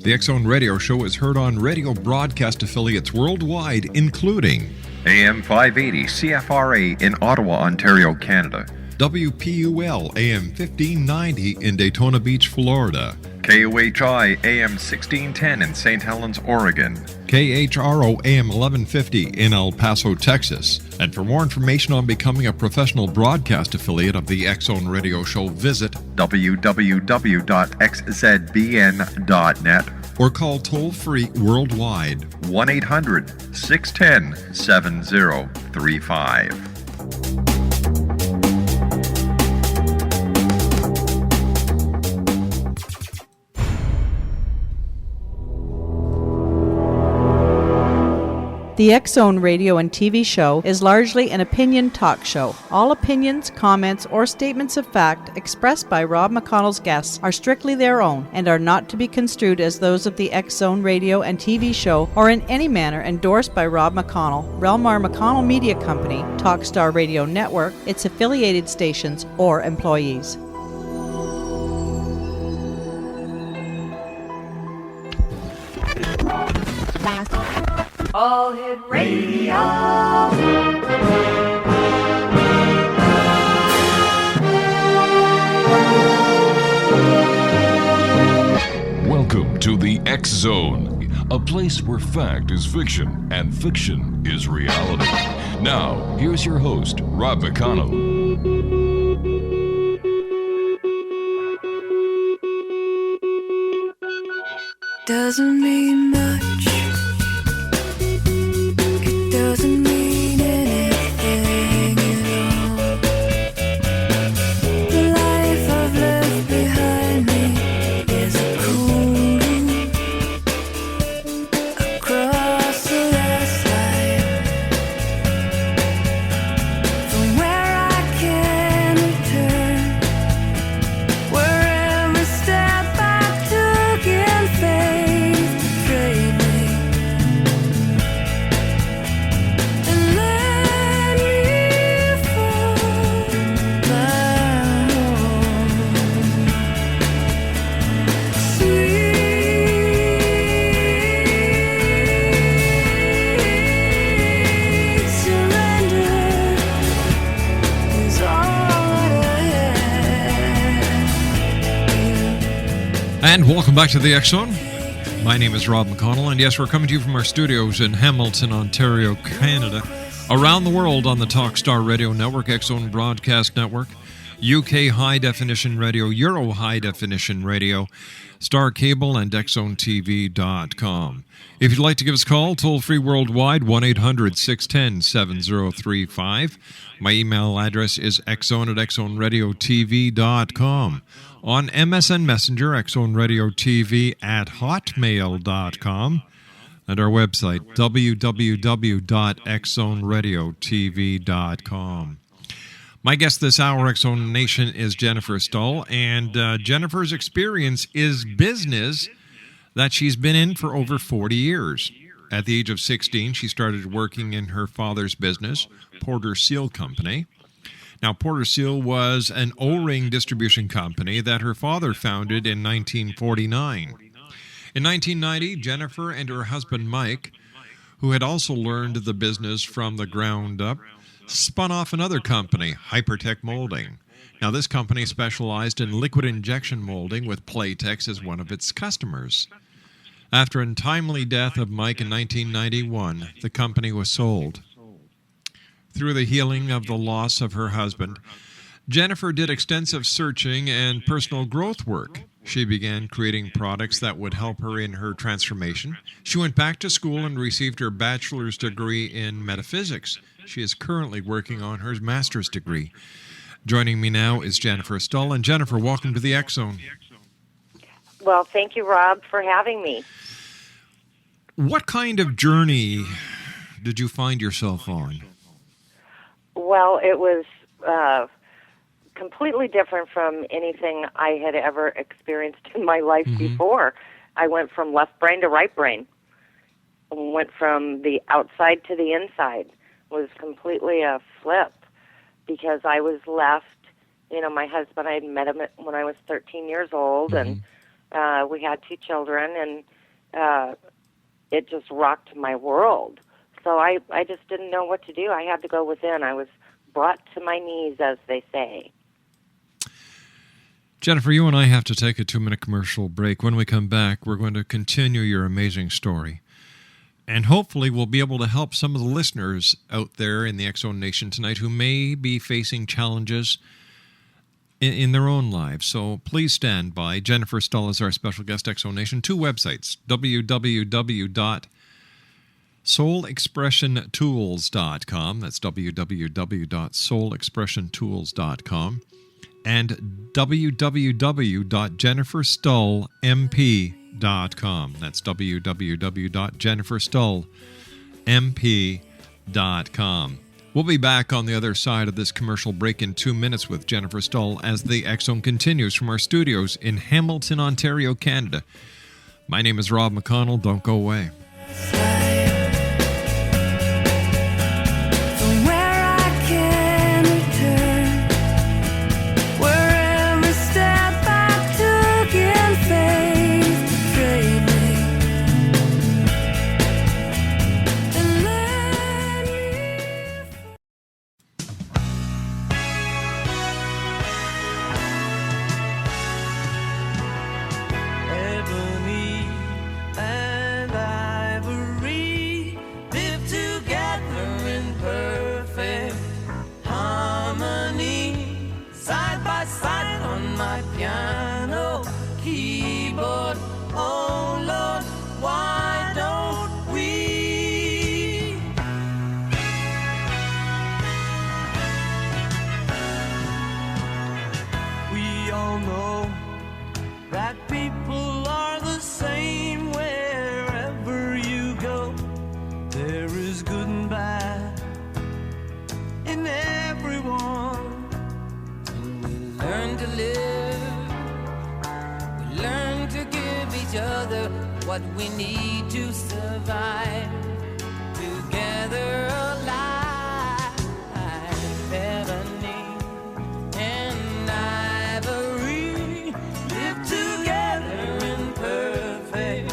The X Zone Radio Show is heard on radio broadcast affiliates worldwide, including AM 580 CFRA in Ottawa, Ontario, Canada. WPUL AM 1590 in Daytona Beach, Florida. KOHI AM 1610 in St. Helens, Oregon. KHRO AM 1150 in El Paso, Texas. And for more information on becoming a professional broadcast affiliate of the X Zone Radio Show, visit www.xzbn.net or call toll-free worldwide 1-800-610-7035. The X Zone radio and TV show is largely an opinion talk show. All opinions, comments, or statements of fact expressed by Rob McConnell's guests are strictly their own and are not to be construed as those of the X Zone radio and TV show or in any manner endorsed by Rob McConnell, Relmar McConnell Media Company, Talkstar Radio Network, its affiliated stations, or employees. All Hit Radio. Welcome to the X Zone, a place where fact is fiction and fiction is reality. Now, here's your host, Rob McConnell. Doesn't mean much. Doesn't mean anything at all. The life I've left behind me is a cool across the last line. From where I can return, where every step I took in faith betrayed me. And welcome back to the X Zone. My name is Rob McConnell, and yes, we're coming to you from our studios in Hamilton, Ontario, Canada, around the world on the Talkstar Radio Network, X Zone Broadcast Network, UK High Definition Radio, Euro High Definition Radio, Star Cable, and XZoneTV.com. If you'd like to give us a call, toll-free worldwide, 1-800-610-7035. My email address is xzone@xzoneradiotv.com. On MSN Messenger, xzoneradiotv@hotmail.com. And our website, www.xzoneradiotv.com. My guest this hour, X Zone Nation, is Jennifer Stull, and Jennifer's experience is business that she's been in for over 40 years. At the age of 16, she started working in her father's business, Porter Seal Company. Now, Porter Seal was an O-ring distribution company that her father founded in 1949. In 1990, Jennifer and her husband, Mike, who had also learned the business from the ground up, spun off another company, Hypertech Molding. Now, this company specialized in liquid injection molding with Playtex as one of its customers. After an untimely death of Mike in 1991, the company was sold. Through the healing of the loss of her husband, Jennifer did extensive searching and personal growth work. She began creating products that would help her in her transformation. She went back to school and received her bachelor's degree in metaphysics. She is currently working on her master's degree. Joining me now is Jennifer Stull. And Jennifer, welcome to the X Zone. Well, thank you, Rob, for having me. What kind of journey did you find yourself on? Well, it was completely different from anything I had ever experienced in my life before. I went from left brain to right brain. Went from the outside to the inside. It was completely a flip because I was left, my husband, I had met him when I was 13 years old, and We had 2 children, and it just rocked my world. So I just didn't know what to do. I had to go within. I was brought to my knees, as they say. Jennifer, you and I have to take a 2-minute commercial break. When we come back, we're going to continue your amazing story. And hopefully we'll be able to help some of the listeners out there in the X-Zone Nation tonight who may be facing challenges in their own lives. So please stand by. Jennifer Stull is our special guest, X-Zone Nation. 2 websites, www.soulexpressiontools.com. That's www.soulexpressiontools.com. And www.jenniferstullmp.com. That's www.jenniferstullmp.com. We'll be back on the other side of this commercial break in 2 minutes with Jennifer Stull as the X-Zone continues from our studios in Hamilton, Ontario, Canada. My name is Rob McConnell. Don't go away. What we need to survive together, alive. Ebony and ivory live together in perfect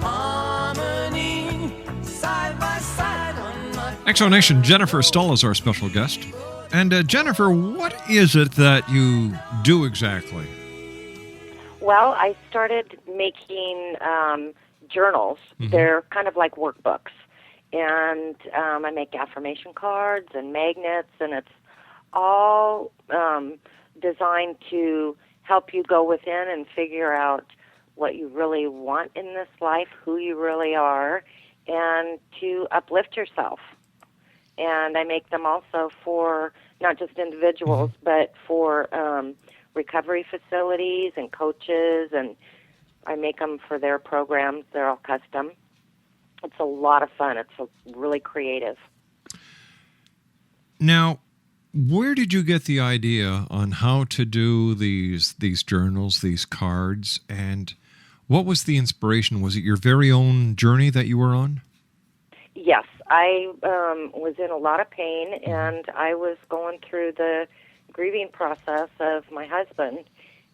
harmony, side by side on my... X-Zone Nation, Jennifer Stull is our special guest. And Jennifer, what is it that you do exactly? Well, I started making journals. Mm-hmm. They're kind of like workbooks. And I make affirmation cards and magnets, and it's all designed to help you go within and figure out what you really want in this life, who you really are, and to uplift yourself. And I make them also for not just individuals, but for recovery facilities and coaches, and I make them for their programs. They're all custom. It's a lot of fun. It's really creative. Now, where did you get the idea on how to do these journals, these cards, and what was the inspiration? Was it your very own journey that you were on? Yes, I was in a lot of pain, and I was going through the grieving process of my husband,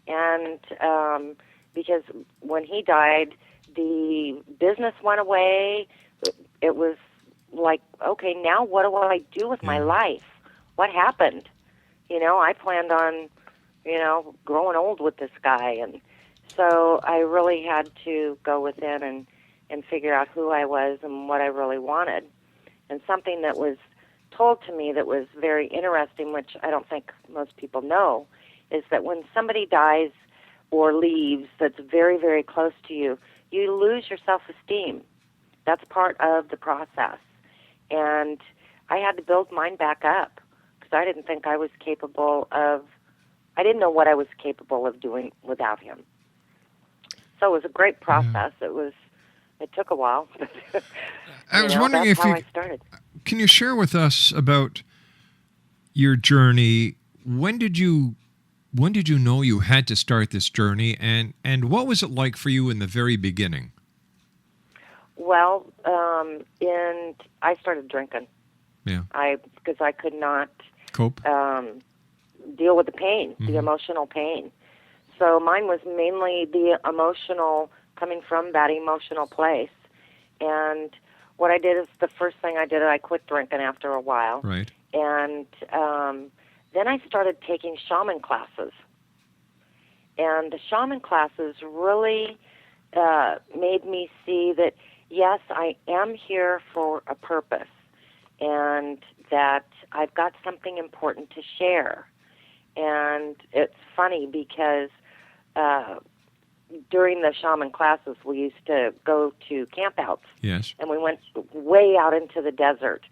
and because when he died, the business went away. It was like, okay, now what do I do with my life? What happened? I planned on, growing old with this guy, and so I really had to go within and figure out who I was and what I really wanted. And something that was told to me that was very interesting, which I don't think most people know, is that when somebody dies or leaves that's very, very close to you, you lose your self-esteem. That's part of the process. And I had to build mine back up because I didn't think I was I didn't know what I was capable of doing without him. So it was a great process. It took a while. I was wondering if I started. Can you share with us about your journey? When did you know you had to start this journey, and what was it like for you in the very beginning? Well, I started drinking. Yeah. Because I could not cope, deal with the pain, the emotional pain. So mine was mainly the emotional, coming from that emotional place. And what I did is the first thing I did, I quit drinking after a while. Right. And then I started taking shaman classes. And the shaman classes really made me see that, yes, I am here for a purpose, and that I've got something important to share. And it's funny because during the shaman classes, we used to go to campouts. Yes. And we went way out into the desert.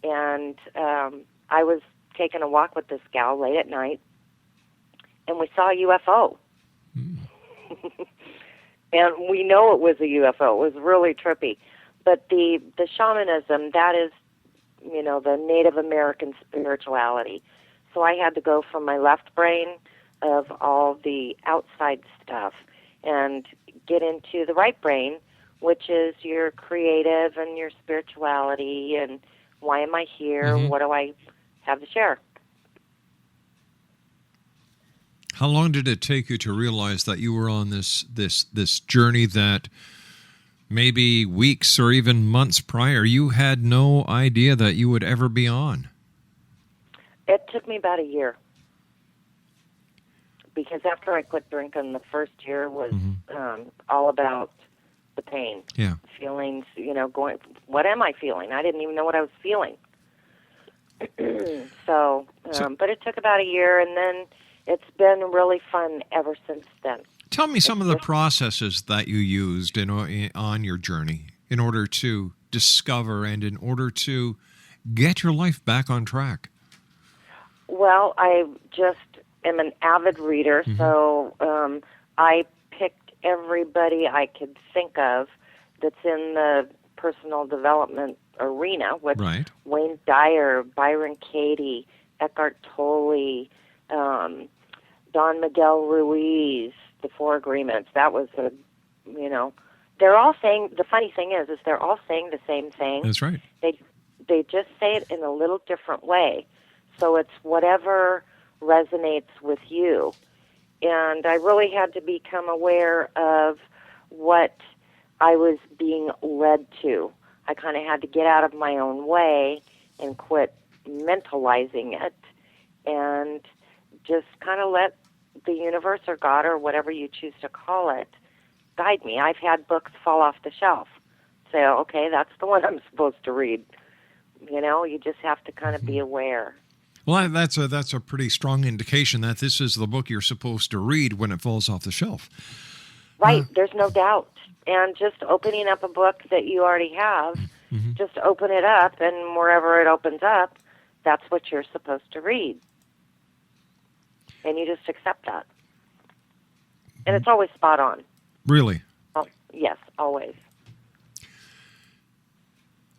And I was taking a walk with this gal late at night, and we saw a UFO. And we know it was a UFO. It was really trippy. But the shamanism, that is, you know, the Native American spirituality. So I had to go from my left brain of all the outside stuff and get into the right brain, which is your creative and your spirituality and why am I here? What do I have to share? How long did it take you to realize that you were on this journey that maybe weeks or even months prior you had no idea that you would ever be on? It took me about a year. Because after I quit drinking, the first year was all about the pain. Yeah. Feelings, you know, going, what am I feeling? I didn't even know what I was feeling. So, but it took about a year, and then it's been really fun ever since then. Tell me some of the processes that you used on your journey in order to discover and in order to get your life back on track. Well, I just am an avid reader, so I picked everybody I could think of that's in the personal development arena, with Wayne Dyer, Byron Katie, Eckhart Tolle, Don Miguel Ruiz, the Four Agreements. That was they're all saying, the funny thing is they're all saying the same thing. That's right. They just say it in a little different way. So it's whatever resonates with you. And I really had to become aware of what I was being led to. I kind of had to get out of my own way and quit mentalizing it and just kind of let the universe or God or whatever you choose to call it guide me. I've had books fall off the shelf. Say, okay, that's the one I'm supposed to read. You know, you just have to kind of be aware. Well, that's a pretty strong indication that this is the book you're supposed to read when it falls off the shelf. Right, there's no doubt. And just opening up a book that you already have, just open it up, and wherever it opens up, that's what you're supposed to read. And you just accept that. And it's always spot on. Really? Oh, yes, always.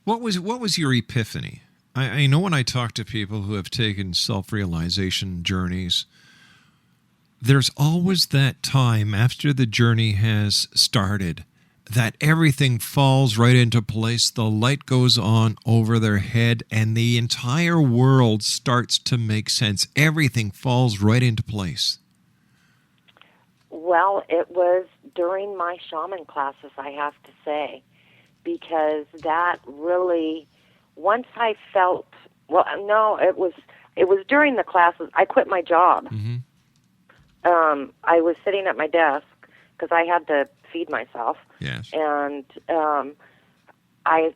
What was your epiphany? I know when I talk to people who have taken self-realization journeys, there's always that time after the journey has started that everything falls right into place. The light goes on over their head and the entire world starts to make sense. Everything falls right into place. Well, it was during my shaman classes, I have to say, because that really, once I felt, well, no, it was during the classes. I quit my job. I was sitting at my desk because I had to feed myself. Yes. And I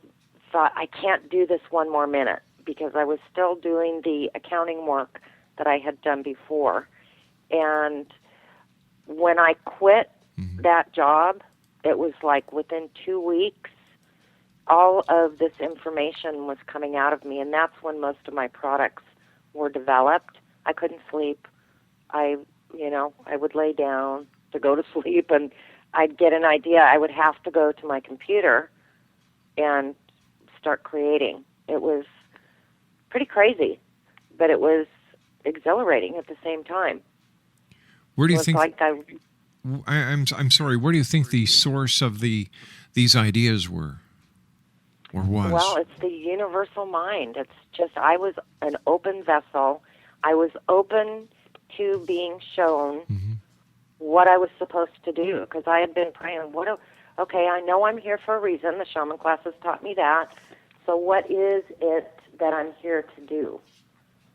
thought, I can't do this one more minute, because I was still doing the accounting work that I had done before. And when I quit that job, it was like within 2 weeks, all of this information was coming out of me, and that's when most of my products were developed. I couldn't sleep. I would lay down to go to sleep, and I'd get an idea. I would have to go to my computer and start creating. It was pretty crazy, but it was exhilarating at the same time. Where do you think? I'm sorry. Where do you think the source of these ideas were, or was? Well, it's the universal mind. It's just, I was an open vessel. I was open to being shown what I was supposed to do, because I had been praying, okay, I know I'm here for a reason. The shaman classes taught me that. So what is it that I'm here to do?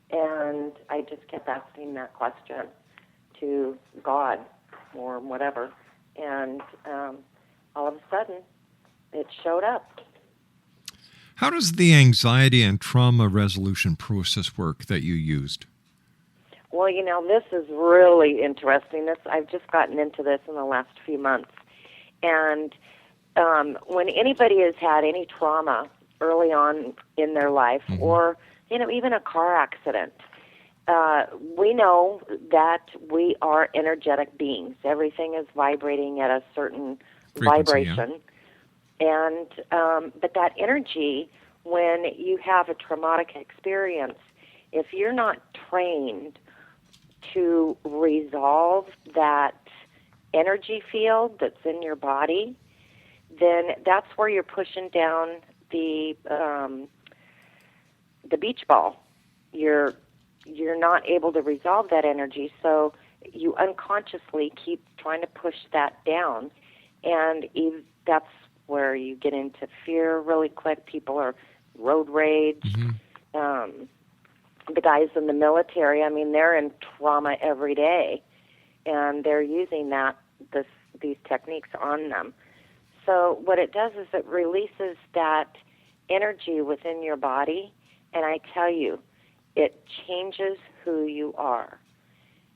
And I just kept asking that question to God or whatever. And all of a sudden, it showed up. How does the anxiety and trauma resolution process work that you used? Well, this is really interesting. I've just gotten into this in the last few months. And when anybody has had any trauma early on in their life, or even a car accident, we know that we are energetic beings. Everything is vibrating at a certain vibration. Yeah. And but that energy, when you have a traumatic experience, if you're not trained to resolve that energy field that's in your body, then that's where you're pushing down the beach ball. You're not able to resolve that energy, so you unconsciously keep trying to push that down, and that's where you get into fear really quick. People are road rage. The guys in the military, they're in trauma every day, and they're using these techniques on them. So what it does is it releases that energy within your body, and I tell you, it changes who you are.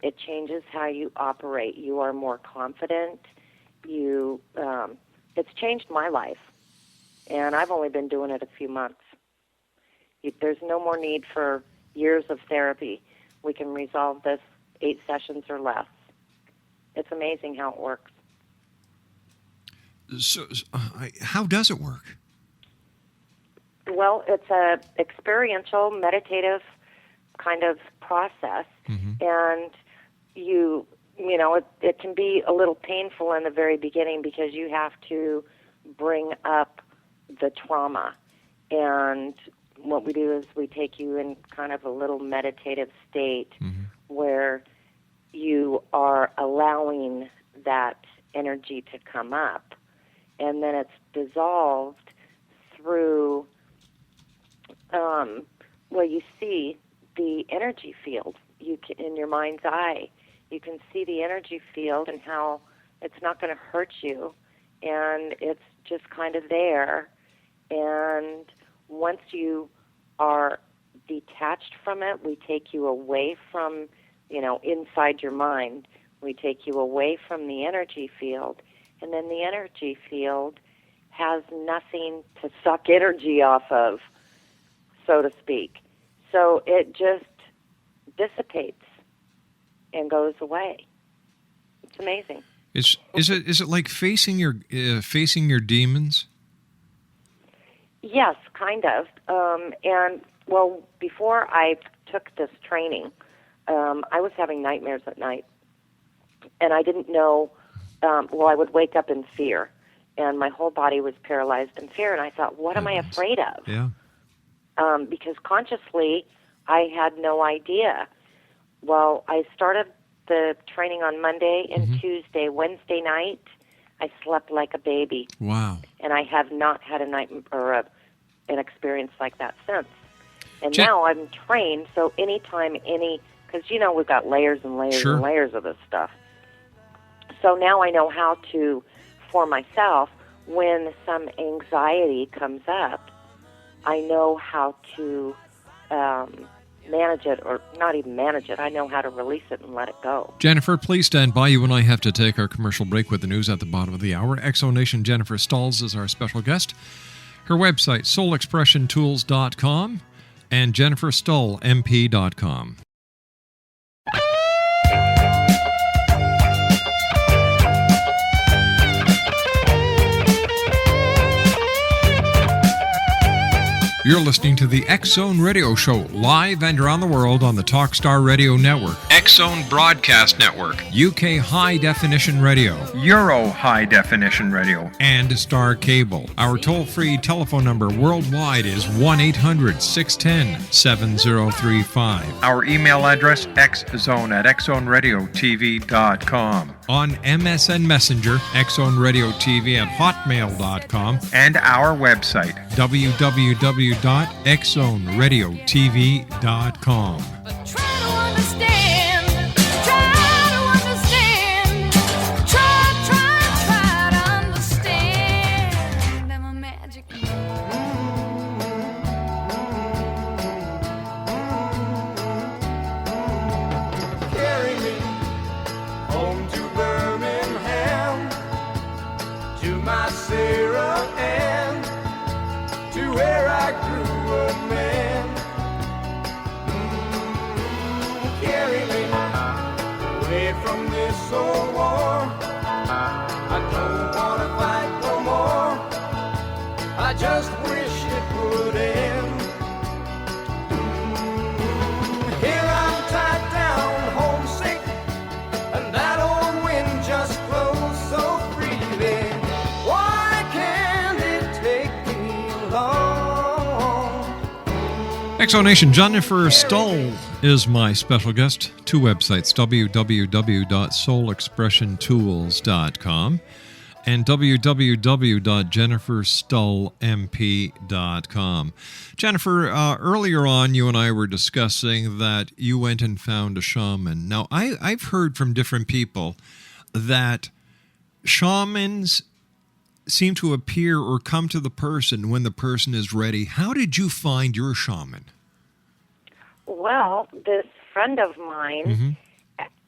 It changes how you operate. You are more confident. It's changed my life, and I've only been doing it a few months. There's no more need for years of therapy. We can resolve this 8 sessions or less. It's amazing how it works. So, how does it work? Well, it's a experiential, meditative kind of process, and it can be a little painful in the very beginning because you have to bring up the trauma. And what we do is we take you in kind of a little meditative state where you are allowing that energy to come up, and then it's dissolved through, you see the energy field. In your mind's eye, you can see the energy field and how it's not going to hurt you, and it's just kind of there. And once you are detached from it, we take you away from, inside your mind. We take you away from the energy field, and then the energy field has nothing to suck energy off of, so to speak. So it just dissipates and goes away. It's amazing. Is it like facing your demons? Yes, kind of. Before I took this training, I was having nightmares at night, and I didn't know. I would wake up in fear, and my whole body was paralyzed in fear. And I thought, what am I afraid of? Yeah. Because consciously, I had no idea. Well, I started the training on Monday and Tuesday. Wednesday night, I slept like a baby. Wow. And I have not had a night or an experience like that since. And now I'm trained, so anytime because we've got layers and layers and layers of this stuff. So now I know how to, for myself, when some anxiety comes up, I know how to manage it, or not even manage it. I know how to release it and let it go. Jennifer, please stand by. You and I have to take our commercial break with the news at the bottom of the hour. Exonation Jennifer Stulls is our special guest. Her website, soulexpressiontools.com and jenniferstullmp.com. You're listening to the X-Zone Radio Show, live and around the world on the Talkstar Radio Network, X-Zone Broadcast Network, UK High Definition Radio, Euro High Definition Radio, and Star Cable. Our toll-free telephone number worldwide is 1-800-610-7035. Our email address, xzone@xzoneradiotv.com. on MSN Messenger, X-Zone Radio TV at hotmail.com, and our website. www.xzoneradiotv.com. But try to understand, try to understand, try to understand. I'm a magic Carry me home to Birmingham, to my Sarah Ann, to where I grew a man. Carry me away from this old war. I don't want to fight no more. I just wish it would end. Here I'm tied down, homesick, and that old wind just blows so freely. Why can't it take me along? Exonation, Jennifer Stull is my special guest. Two websites, www.soulexpressiontools.com and www.jenniferstullmp.com. Jennifer, earlier on, you and I were discussing that you went and found a shaman. Now, I've heard from different people that shamans seem to appear or come to the person when the person is ready. How did you find your shaman? Well, this friend of mine,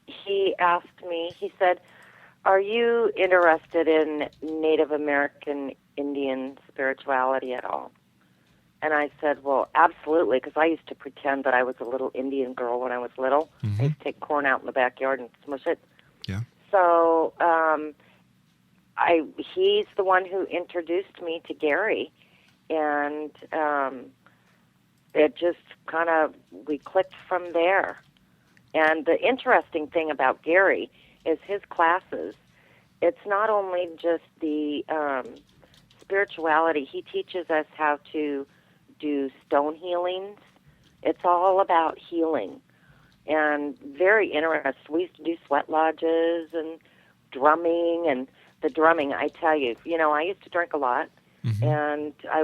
he asked me, he said, "Are you interested in Native American Indian spirituality at all?" And I said, "Well, absolutely," because I used to pretend that I was a little Indian girl when I was little. I used to take corn out in the backyard and smush it. Yeah. So he's the one who introduced me to Gary, and it just kind of, we clicked from there. And the interesting thing about Gary is his classes. It's not only just the spirituality. He teaches us how to do stone healings. It's all about healing. And very interesting. We used to do sweat lodges and drumming. And the drumming, I tell you, I used to drink a lot. And I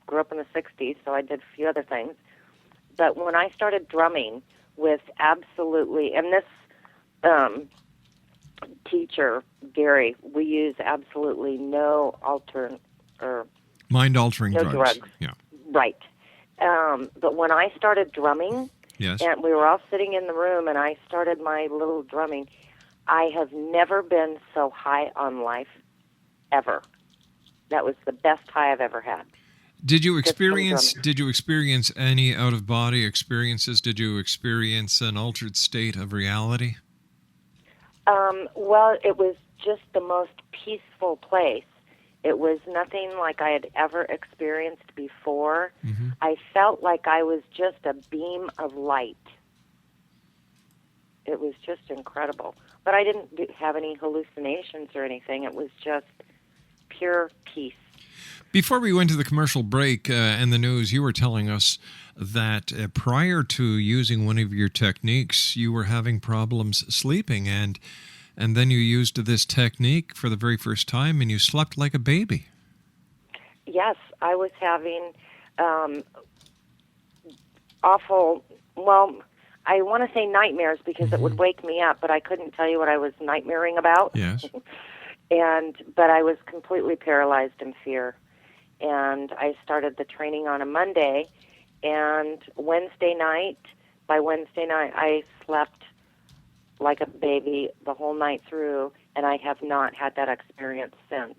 grew up in the 60s, so I did a few other things. But when I started drumming with absolutely, and this teacher, Gary, we use absolutely no mind-altering no drugs. Yeah. Right. But when I started drumming, Yes. and we were all sitting in the room, and I started my little drumming, I have never been so high on life, ever. That was the best high I've ever had. Did you experience any out-of-body experiences? Did you experience an altered state of reality? Well, it was just the most peaceful place. It was nothing like I had ever experienced before. I felt like I was just a beam of light. It was just incredible. But I didn't have any hallucinations or anything. It was just pure peace. Before we went to the commercial break and the news, you were telling us that prior to using one of your techniques, you were having problems sleeping, and then you used this technique for the very first time, and you slept like a baby. Yes, I was having awful, well, I want to say nightmares because it would wake me up, but I couldn't tell you what I was nightmaring about. Yes. But I was completely paralyzed in fear. And I started the training on a Monday, and by Wednesday night, I slept like a baby the whole night through, and I have not had that experience since.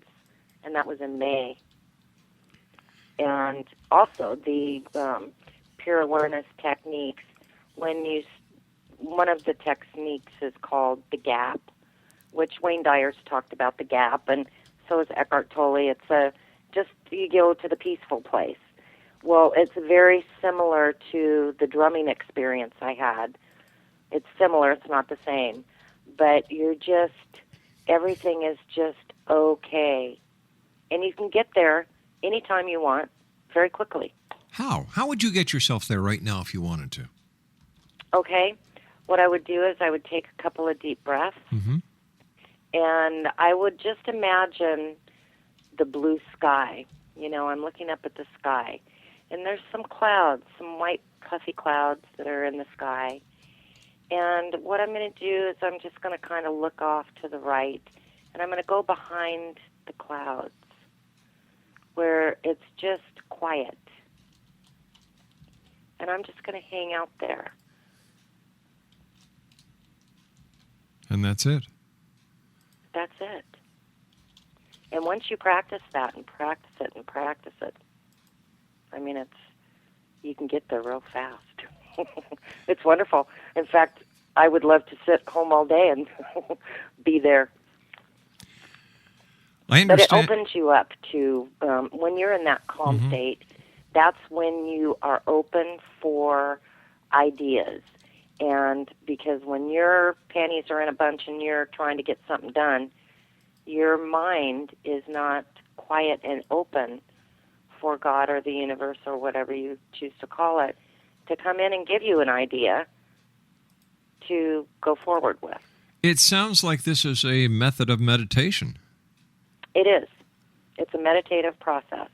And that was in May. And also the pure awareness techniques. One of the techniques is called the gap, which Wayne Dyer's talked about the gap, and so has Eckhart Tolle. It's just you go to the peaceful place. Well, it's very similar to the drumming experience I had. It's similar, it's not the same. But everything is just okay. And you can get there anytime you want, very quickly. How? How would you get yourself there right now if you wanted to? Okay. What I would do is I would take a couple of deep breaths, And I would just imagine the blue sky. I'm looking up at the sky, and there's some clouds, some white puffy clouds that are in the sky. And what I'm going to do is I'm just going to kind of look off to the right, and I'm going to go behind the clouds where it's just quiet. And I'm just going to hang out there. And that's it. That's it. And once you practice that and practice it and practice it, you can get there real fast. It's wonderful. In fact, I would love to sit home all day and be there. I But it understand. opens you up to, when you're in that calm state, that's when you are open for ideas. And because when your panties are in a bunch and you're trying to get something done, your mind is not quiet and open for God or the universe or whatever you choose to call it to come in and give you an idea to go forward with. It sounds like this is a method of meditation. It is. It's a meditative process.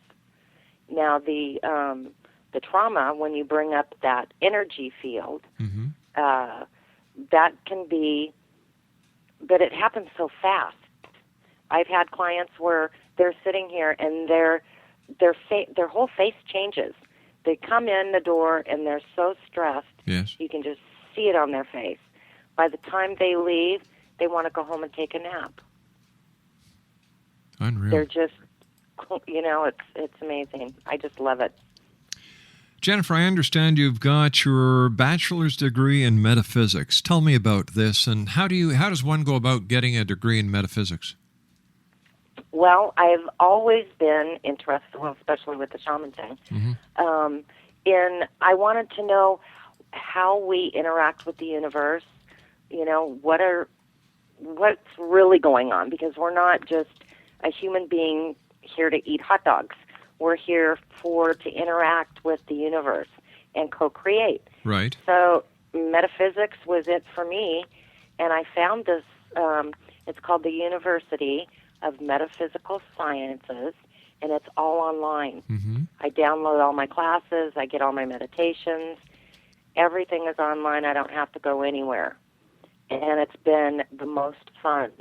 Now, the trauma, when you bring up that energy field, that can be, but it happens so fast. I've had clients where they're sitting here and their whole face changes. They come in the door and they're so stressed. Yes. You can just see it on their face. By the time they leave, they want to go home and take a nap. Unreal. They're just, it's amazing. I just love it. Jennifer, I understand you've got your bachelor's degree in metaphysics. Tell me about this, and how does one go about getting a degree in metaphysics? Well, I've always been interested, especially with the shaman thing. I wanted to know how we interact with the universe. What's really going on? Because we're not just a human being here to eat hot dogs. We're here to interact with the universe and co-create. Right. So metaphysics was it for me, and I found this. It's called the University of Metaphysical Sciences, and it's all online. I download all my classes. I get all my meditations. Everything is online. I don't have to go anywhere. And it's been the most fun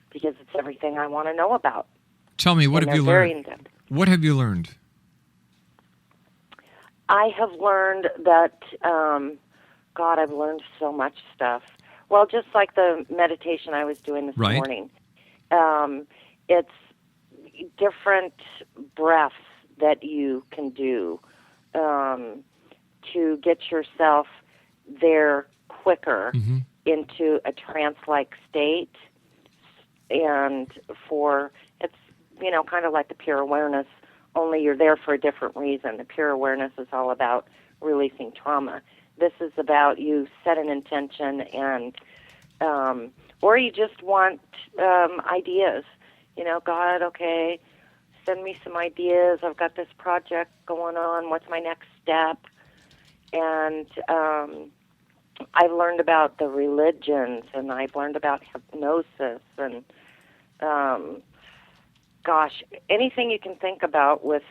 because it's everything I want to know about. Tell me, what And have you they're very learned? in-depth. What have you learned? I have learned that, I've learned so much stuff. Well, just like the meditation I was doing this Right. morning. It's different breaths that you can do to get yourself there quicker into a trance-like state. And it's, kind of like the pure awareness, only you're there for a different reason. The pure awareness is all about releasing trauma. This is about you set an intention and, or you just want ideas. God, okay, send me some ideas. I've got this project going on. What's my next step? And I've learned about the religions, and I've learned about hypnosis, and anything you can think about with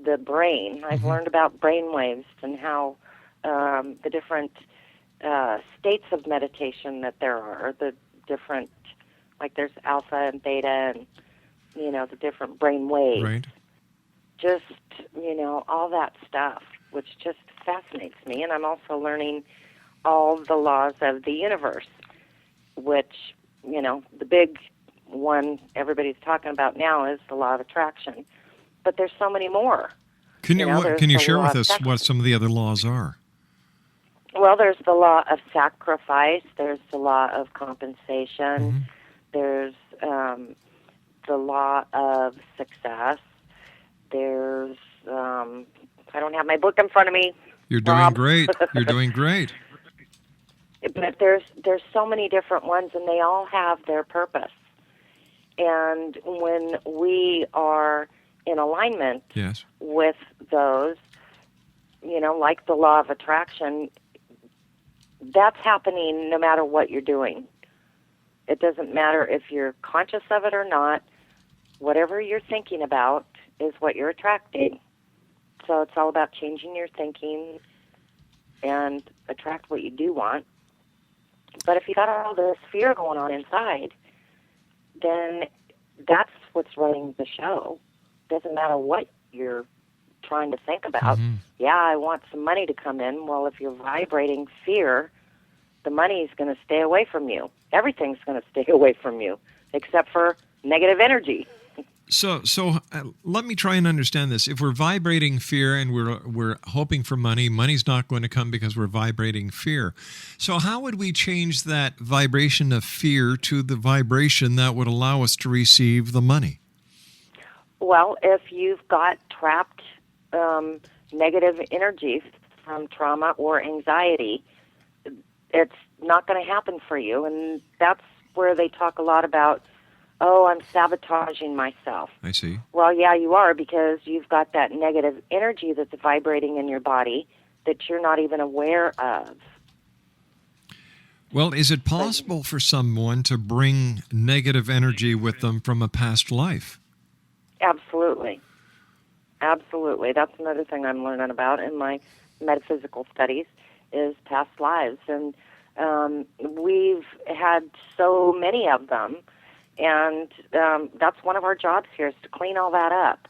the brain. I've learned about brain waves and how the different states of meditation that there are, the different, like there's alpha and beta and, the different brain waves. Right. Just, all that stuff, which just fascinates me. And I'm also learning all the laws of the universe, which, the big one everybody's talking about now is the law of attraction. But there's so many more. Can you share law with of us sacrifice. what some of the other laws are? Well, there's the law of sacrifice. There's the law of compensation. There's the law of success. There's, I don't have my book in front of me. You're doing Rob. great. You're doing great. But there's so many different ones, and they all have their purpose. And when we are in alignment Yes. with those, like the law of attraction, that's happening no matter what you're doing. It doesn't matter if you're conscious of it or not. Whatever you're thinking about is what you're attracting. So it's all about changing your thinking and attract what you do want. But if you got all this fear going on inside, then that's what's running the show. Doesn't matter what you're trying to think about. Yeah, I want some money to come in. Well, if you're vibrating fear, the money is going to stay away from you. Everything's going to stay away from you, except for negative energy. So let me try and understand this. If we're vibrating fear and we're hoping for money, money's not going to come because we're vibrating fear. So how would we change that vibration of fear to the vibration that would allow us to receive the money? Well, if you've got trapped negative energy from trauma or anxiety, it's not going to happen for you. And that's where they talk a lot about, oh, I'm sabotaging myself. I see. Well, yeah, you are, because you've got that negative energy that's vibrating in your body that you're not even aware of. Well, is it possible for someone to bring negative energy with them from a past life? Absolutely. Absolutely. That's another thing I'm learning about in my metaphysical studies is past lives. And we've had so many of them. And that's one of our jobs here is to clean all that up.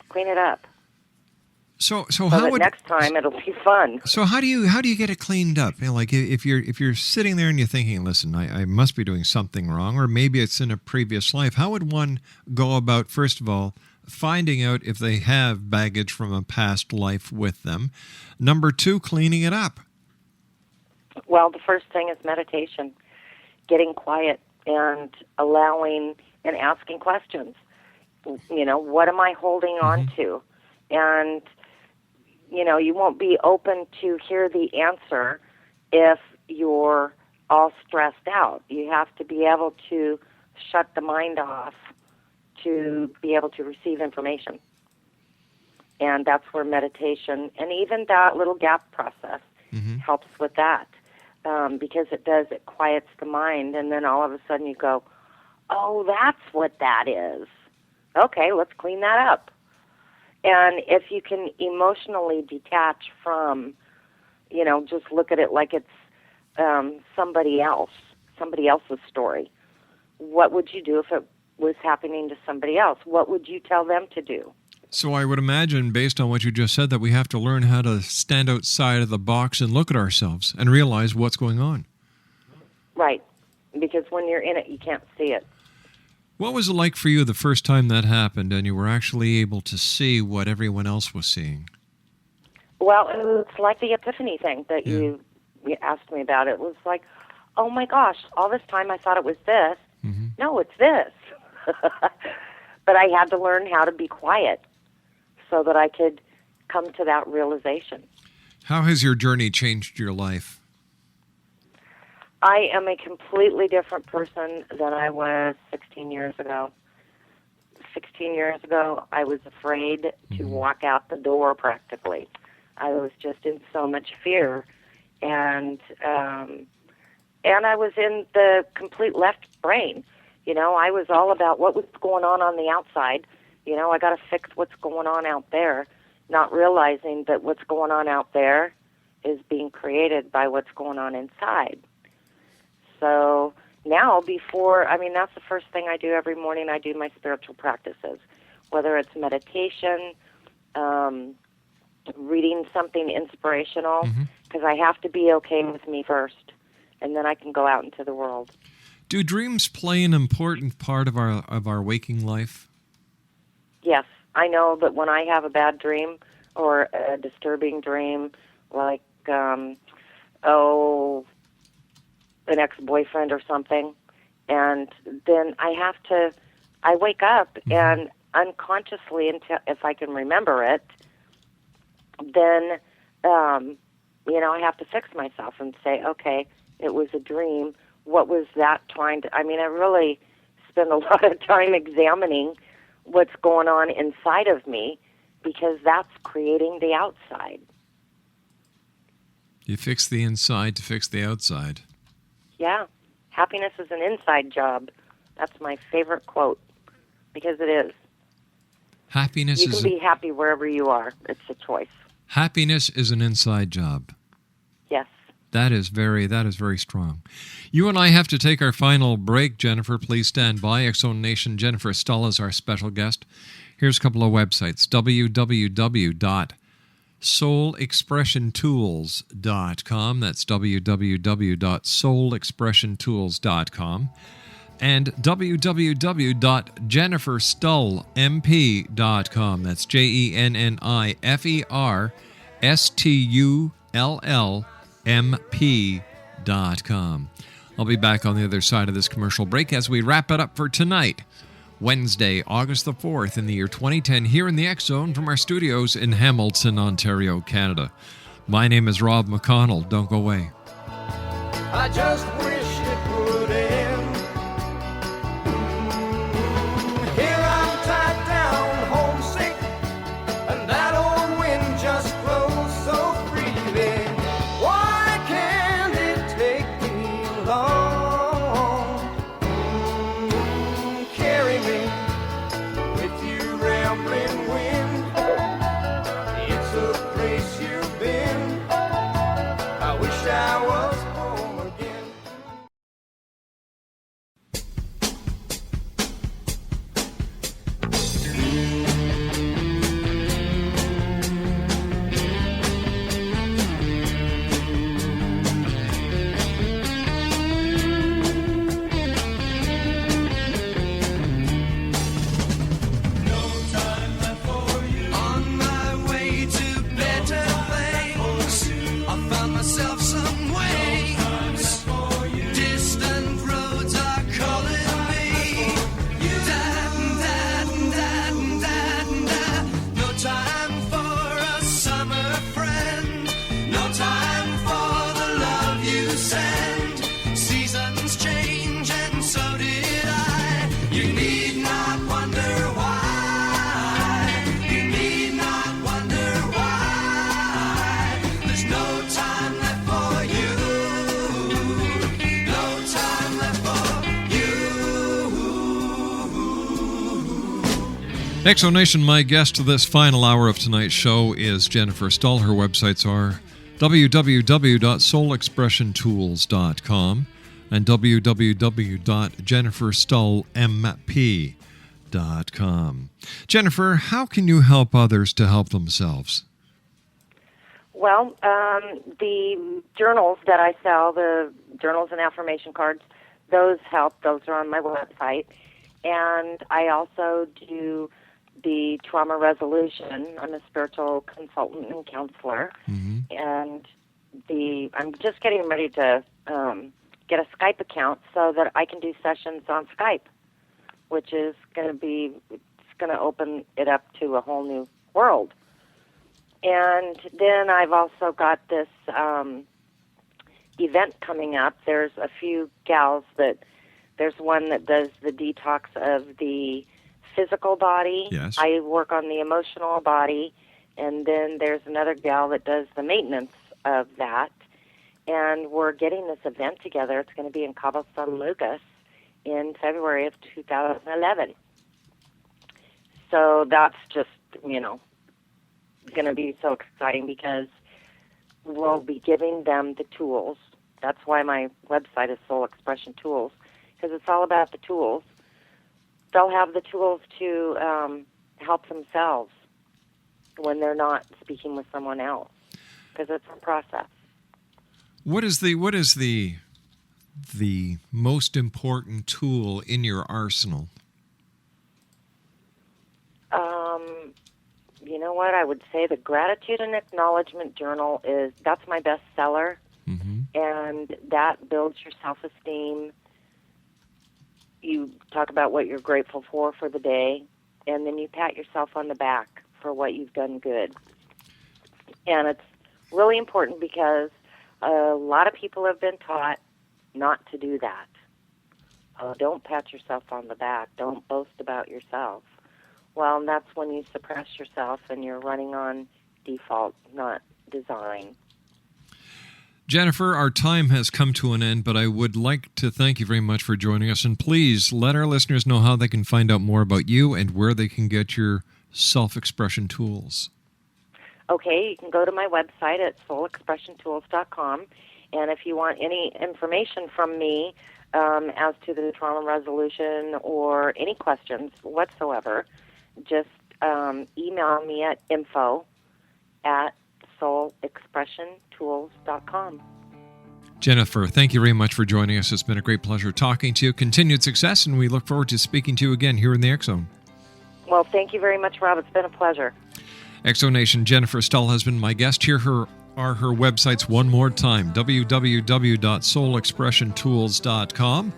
Clean it up. So So how that would next time it'll be fun. So how do you get it cleaned up? You know, like if you're sitting there and you're thinking, listen, I must be doing something wrong, or maybe it's in a previous life. How would one go about, first of all, finding out if they have baggage from a past life with them? Number two, cleaning it up. Well, the first thing is meditation, getting quiet and allowing and asking questions. You know, what am I holding on to? And you know, you won't be open to hear the answer if you're all stressed out. You have to be able to shut the mind off to be able to receive information. And that's where meditation and even that little gap process helps with that, because it quiets the mind, and then all of a sudden you go, oh, that's what that is. Okay, let's clean that up. And if you can emotionally detach from, you know, just look at it like it's somebody else's story. What would you do if it was happening to somebody else? What would you tell them to do? So I would imagine, based on what you just said, that we have to learn how to stand outside of the box and look at ourselves and realize what's going on. Right, because when you're in it, you can't see it. What was it like for you the first time that happened and you were actually able to see what everyone else was seeing? Well, it's like the epiphany thing that you asked me about. It was like, oh my gosh, all this time I thought it was this. No, it's this. But I had to learn how to be quiet so that I could come to that realization. How has your journey changed your life? I am a completely different person than I was 16 years ago. 16 years ago, I was afraid to walk out the door practically. I was just in so much fear. And I was in the complete left brain. You know, I was all about what was going on the outside. You know, I got to fix what's going on out there, not realizing that what's going on out there is being created by what's going on inside. So now that's the first thing I do every morning. I do my spiritual practices, whether it's meditation, reading something inspirational, because I have to be okay with me first, and then I can go out into the world. Do dreams play an important part of our waking life? Yes, I know that when I have a bad dream or a disturbing dream, like, an ex-boyfriend or something, and then I wake up and unconsciously, if I can remember it, then, I have to fix myself and say, okay, it was a dream. What was that I really spend a lot of time examining what's going on inside of me, because that's creating the outside. You fix the inside to fix the outside. Yeah, happiness is an inside job. That's my favorite quote, because it is. Happiness You can be happy wherever you are. It's a choice. Happiness is an inside job. Yes. That is very strong. You and I have to take our final break, Jennifer. Please stand by. X-Zone Nation, Jennifer Stull is our special guest. Here's a couple of websites. www.soulexpressiontools.com. That's www.soulexpressiontools.com. And www.jenniferstullmp.com. That's JenniferStullmp.com. I'll be back on the other side of this commercial break as we wrap it up for tonight, Wednesday, August the 4th in the year 2010, here in the X-Zone from our studios in Hamilton, Ontario, Canada. My name is Rob McConnell. Don't go away. I just wish it would end. Here I'm tied down, homesick, and that old wind just blows so freely. Why can't it take me along? Carry me with you, rambling wind. It's a place you've been. I wish I was home again. On my way to better things, I found myself some wings. Distant roads are calling me. Da. No time for a summer friend. No time for the love you send. Seasons change and so did I. You need not wonder why. You need not wonder why. There's no time left for you. No time left for you. X-Zone Nation, my guest to this final hour of tonight's show is Jennifer Stull. Her websites are www.soulexpressiontools.com and www.jenniferstullmp.com. Jennifer, how can you help others to help themselves? Well, the journals that I sell, the journals and affirmation cards, those help. Those are on my website. And I also do the trauma resolution. I'm a spiritual consultant and counselor. And I'm just getting ready to get a Skype account so that I can do sessions on Skype, which is going to open it up to a whole new world. And then I've also got this event coming up. There's a few gals there's one that does the detox of the physical body. Yes. I work on the emotional body. And then there's another gal that does the maintenance of that. And we're getting this event together. It's going to be in Cabo San Lucas in February of 2011. So that's just, going to be so exciting because we'll be giving them the tools. That's why my website is Soul Expression Tools, because it's all about the tools. They'll have the tools to help themselves when they're not speaking with someone else, because it's a process. What is the most important tool in your arsenal? You know what? I would say the Gratitude and Acknowledgement Journal that's my best seller, and that builds your self-esteem. You talk about what you're grateful for the day, and then you pat yourself on the back for what you've done good. And it's really important because a lot of people have been taught not to do that. Don't pat yourself on the back. Don't boast about yourself. Well, and that's when you suppress yourself and you're running on default, not design. Jennifer, our time has come to an end, but I would like to thank you very much for joining us. And please let our listeners know how they can find out more about you and where they can get your self-expression tools. Okay, you can go to my website at soulexpressiontools.com, and if you want any information from me as to the trauma resolution or any questions whatsoever, just email me at info@soulexpressiontools.com. Jennifer, thank you very much for joining us. It's been a great pleasure talking to you. Continued success, and we look forward to speaking to you again here in the X Zone. Well, thank you very much, Rob. It's been a pleasure. X Zone Nation, Jennifer Stull has been my guest. Here are her websites one more time, www.soulexpressiontools.com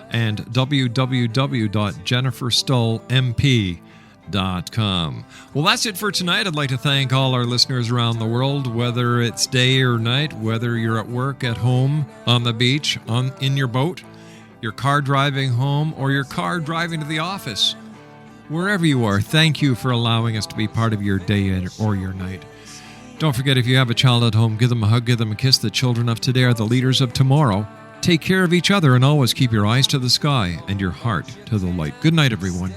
and www.jenniferstullmp.com. Well, that's it for tonight. I'd like to thank all our listeners around the world, whether it's day or night, whether you're at work, at home, on the beach, in your boat, your car driving home, or your car driving to the office. Wherever you are, thank you for allowing us to be part of your day or your night. Don't forget, if you have a child at home, give them a hug, give them a kiss. The children of today are the leaders of tomorrow. Take care of each other and always keep your eyes to the sky and your heart to the light. Good night, everyone.